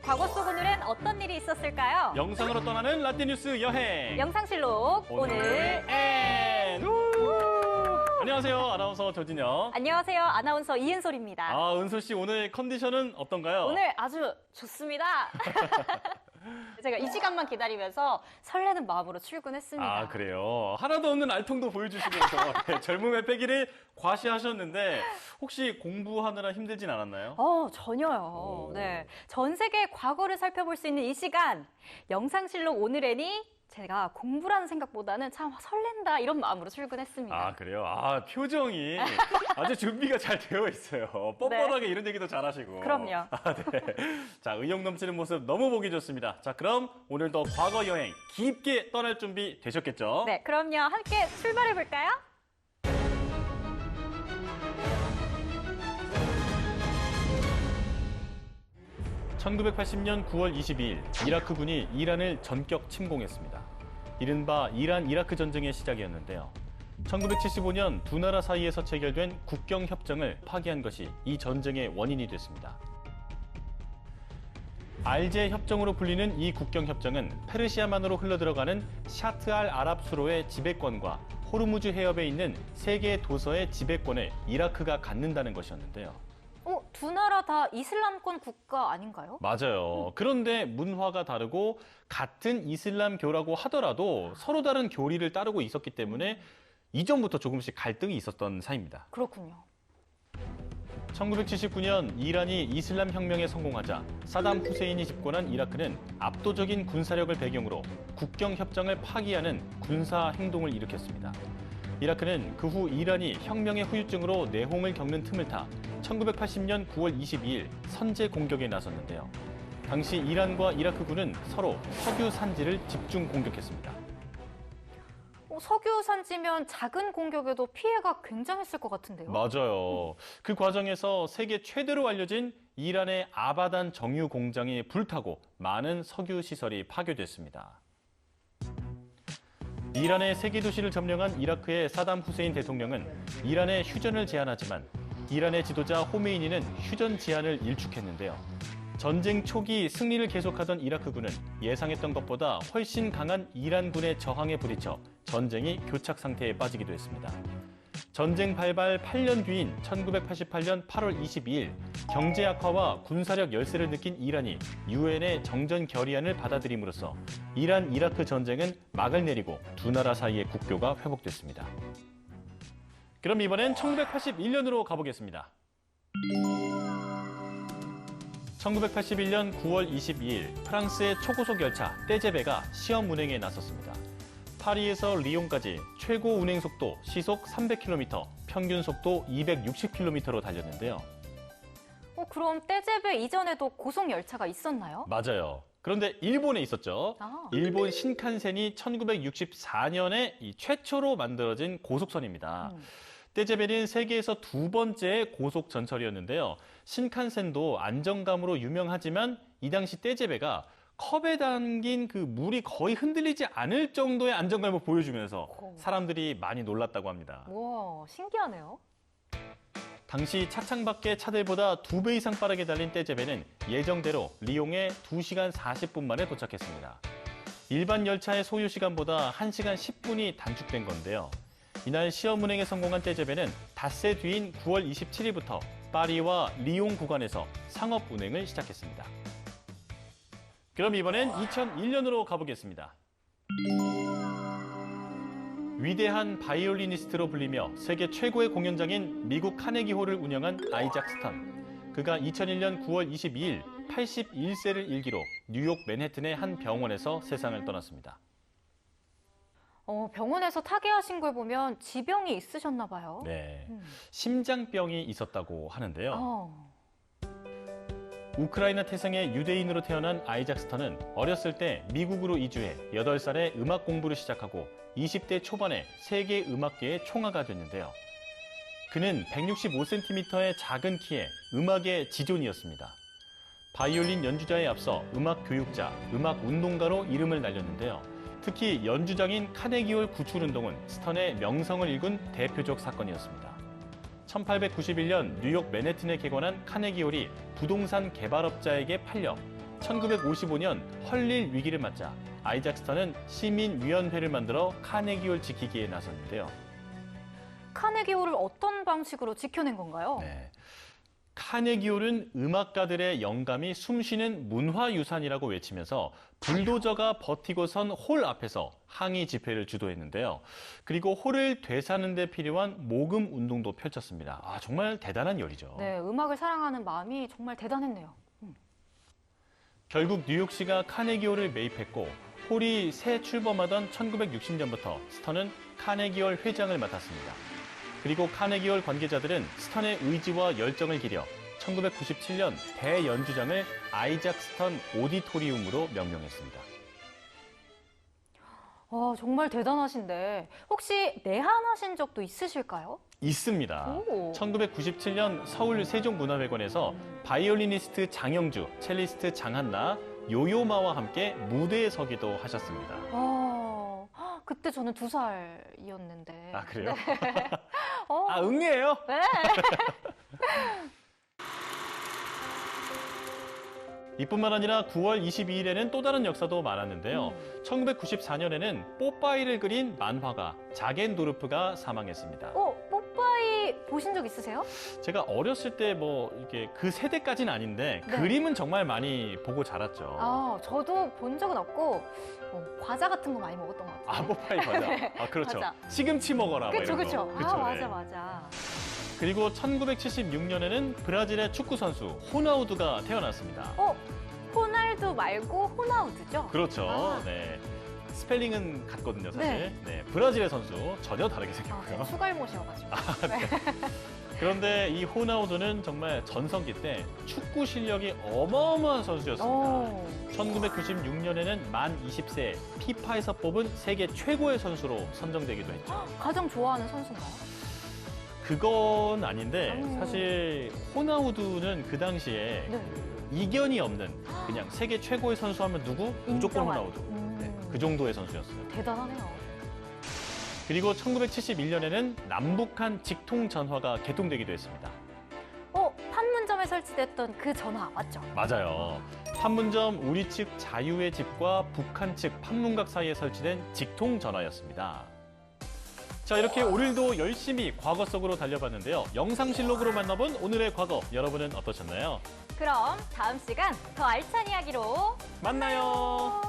과거 속 오늘엔 어떤 일이 있었을까요? 영상으로 떠나는 라떼뉴스 여행. 영상실록 오늘 N. 안녕하세요. 아나운서 조진영. 안녕하세요. 아나운서 이은솔입니다. 아, 은솔 씨 오늘 컨디션은 어떤가요? 오늘 아주 좋습니다. 제가 이 시간만 기다리면서 설레는 마음으로 출근했습니다. 아, 그래요. 하나도 없는 알통도 보여주시면서 네, 젊음의 패기를 과시하셨는데 혹시 공부하느라 힘들진 않았나요? 전혀요. 네. 전 세계 과거를 살펴볼 수 있는 이 시간, 영상실록 오늘에니 제가 공부라는 생각보다는 참 설렌다 이런 마음으로 출근했습니다. 아, 그래요? 아, 표정이 아주 준비가 잘 되어 있어요. 뻔뻔하게 이런 얘기도 잘하시고. 그럼요. 아, 네. 자, 의욕 넘치는 모습 너무 보기 좋습니다. 자, 그럼 오늘도 과거 여행 깊게 떠날 준비 되셨겠죠? 네, 그럼요. 함께 출발해 볼까요? (1980년 9월 22일) 이라크군이 이란을 전격 침공했습니다. 이른바 이란-이라크 전쟁의 시작이었는데요. 1975년 두 나라 사이에서 체결된 국경협정을 파기한 것이 이 전쟁의 원인이 됐습니다. 알제 협정으로 불리는 이 국경협정은 페르시아만으로 흘러들어가는 샤트 알 아랍 수로의 지배권과 호르무즈 해협에 있는 세 개의 도서의 지배권을 이라크가 갖는다는 것이었는데요. 두 나라 다 이슬람권 국가 아닌가요? 맞아요. 그런데 문화가 다르고 같은 이슬람교라고 하더라도 서로 다른 교리를 따르고 있었기 때문에 이전부터 조금씩 갈등이 있었던 사이입니다. 그렇군요. 1979년 이란이 이슬람 혁명에 성공하자 사담 후세인이 집권한 이라크는 압도적인 군사력을 배경으로 국경협정을 파기하는 군사 행동을 일으켰습니다. 이라크는 그 후 이란이 혁명의 후유증으로 내홍을 겪는 틈을 타 1980년 9월 22일 선제 공격에 나섰는데요. 당시 이란과 이라크군은 서로 석유 산지를 집중 공격했습니다. 석유 산지면 작은 공격에도 피해가 굉장했을 것 같은데요. 맞아요. 그 과정에서 세계 최대로 알려진 이란의 아바단 정유 공장이 불타고 많은 석유 시설이 파괴됐습니다. 이란의 세계 도시를 점령한 이라크의 사담 후세인 대통령은 이란에 휴전을 제안하지만 이란의 지도자 호메이니는 휴전 제안을 일축했는데요. 전쟁 초기 승리를 계속하던 이라크군은 예상했던 것보다 훨씬 강한 이란군의 저항에 부딪혀 전쟁이 교착 상태에 빠지기도 했습니다. 전쟁 발발 8년 뒤인 1988년 8월 22일 경제 악화와 군사력 열세를 느낀 이란이 유엔의 정전 결의안을 받아들임으로써 이란-이라크 전쟁은 막을 내리고 두 나라 사이의 국교가 회복됐습니다. 그럼 이번엔 1981년으로 가보겠습니다. 1981년 9월 22일 프랑스의 초고속 열차 떼제베가 시험 운행에 나섰습니다. 파리에서 리옹까지 최고 운행 속도 시속 300km, 평균 속도 260km로 달렸는데요. 그럼 떼제베 이전에도 고속 열차가 있었나요? 맞아요. 그런데 일본에 있었죠. 일본 신칸센이 1964년에 최초로 만들어진 고속선입니다. 떼제베는 세계에서 두 번째 고속 전철이었는데요. 신칸센도 안정감으로 유명하지만 이 당시 떼제베가 컵에 담긴 그 물이 거의 흔들리지 않을 정도의 안정감을 보여주면서 사람들이 많이 놀랐다고 합니다. 우와, 신기하네요. 당시 차창 밖의 차들보다 2배 이상 빠르게 달린 떼제베는 예정대로 리옹에 2시간 40분 만에 도착했습니다. 일반 열차의 소요 시간보다 1시간 10분이 단축된 건데요. 이날 시험 운행에 성공한 떼제베는 닷새 뒤인 9월 27일부터 파리와 리옹 구간에서 상업 운행을 시작했습니다. 그럼 이번엔 2001년으로 가보겠습니다. 위대한 바이올리니스트로 불리며 세계 최고의 공연장인 미국 카네기홀을 운영한 아이작 스턴. 그가 2001년 9월 22일 81세를 일기로 뉴욕 맨해튼의 한 병원에서 세상을 떠났습니다. 병원에서 타계하신 걸 보면 지병이 있으셨나 봐요. 네, 심장병이 있었다고 하는데요. 우크라이나 태생의 유대인으로 태어난 아이작 스턴은 어렸을 때 미국으로 이주해 8살에 음악 공부를 시작하고 20대 초반에 세계 음악계의 총아가 됐는데요. 그는 165cm의 작은 키에 음악의 지존이었습니다. 바이올린 연주자에 앞서 음악 교육자, 음악 운동가로 이름을 날렸는데요. 특히 연주장인 카네기홀 구출운동은 스턴의 명성을 일군 대표적 사건이었습니다. 1891년 뉴욕 맨해튼에 개관한 카네기홀이 부동산 개발업자에게 팔려 1955년 헐릴 위기를 맞자 아이작 스턴은 시민위원회를 만들어 카네기홀 지키기에 나섰는데요. 카네기홀을 어떤 방식으로 지켜낸 건가요? 네. 카네기홀은 음악가들의 영감이 숨쉬는 문화유산이라고 외치면서 불도저가 버티고 선 홀 앞에서 항의 집회를 주도했는데요. 그리고 홀을 되사는 데 필요한 모금 운동도 펼쳤습니다. 아, 정말 대단한 일이죠. 네, 음악을 사랑하는 마음이 정말 대단했네요. 결국 뉴욕시가 카네기홀을 매입했고 홀이 새 출범하던 1960년부터 스턴은 카네기홀 회장을 맡았습니다. 그리고 카네기홀 관계자들은 스턴의 의지와 열정을 기려 1997년 대연주장을 아이작 스턴 오디토리움으로 명명했습니다. 와, 정말 대단하신데 혹시 내한하신 적도 있으실까요? 있습니다. 오. 1997년 서울 세종문화회관에서 바이올리니스트 장영주, 첼리스트 장한나, 요요마와 함께 무대에 서기도 하셨습니다. 그때 저는 2살이었는데. 아, 그래요? 네. 아, 응이에요? 네. 이뿐만 아니라 9월 22일에는 또 다른 역사도 많았는데요. 1994년에는 뽀빠이를 그린 만화가 자겐도르프가 사망했습니다. 뽀빠이 보신 적 있으세요? 제가 어렸을 때 이게 그 세대까지는 아닌데 네. 그림은 정말 많이 보고 자랐죠. 저도 본 적은 없고 과자 같은 거 많이 먹었던 것 같아요. 아, 뽀빠이 과자. 네. 아, 그렇죠. 맞아. 시금치 먹어라. 그렇죠, 이런 거. 그렇죠. 네. 맞아, 맞아. 그리고 1976년에는 브라질의 축구 선수 호나우두가 태어났습니다. 호날두 말고 호나우두죠? 그렇죠. 네. 스펠링은 같거든요, 사실. 네. 브라질의 선수 전혀 다르게 생겼고요. 추갈못이어가지고. 그런데 이 호나우두는 정말 전성기 때 축구 실력이 어마어마한 선수였습니다. 1996년에는 만 20세 피파에서 뽑은 세계 최고의 선수로 선정되기도 했죠. 가장 좋아하는 선수인가요? 그건 아닌데 사실 호나우두는 그 당시에 네. 이견이 없는 그냥 세계 최고의 선수 하면 누구? 무조건 인정한. 호나우두. 네, 그 정도의 선수였어요. 대단하네요. 그리고 1971년에는 남북한 직통 전화가 개통되기도 했습니다. 판문점에 설치됐던 그 전화 맞죠? 맞아요. 판문점 우리 측 자유의 집과 북한 측 판문각 사이에 설치된 직통 전화였습니다. 자, 이렇게 오늘도 열심히 과거 속으로 달려봤는데요. 영상실록으로 만나본 오늘의 과거, 여러분은 어떠셨나요? 그럼 다음 시간 더 알찬 이야기로 만나요.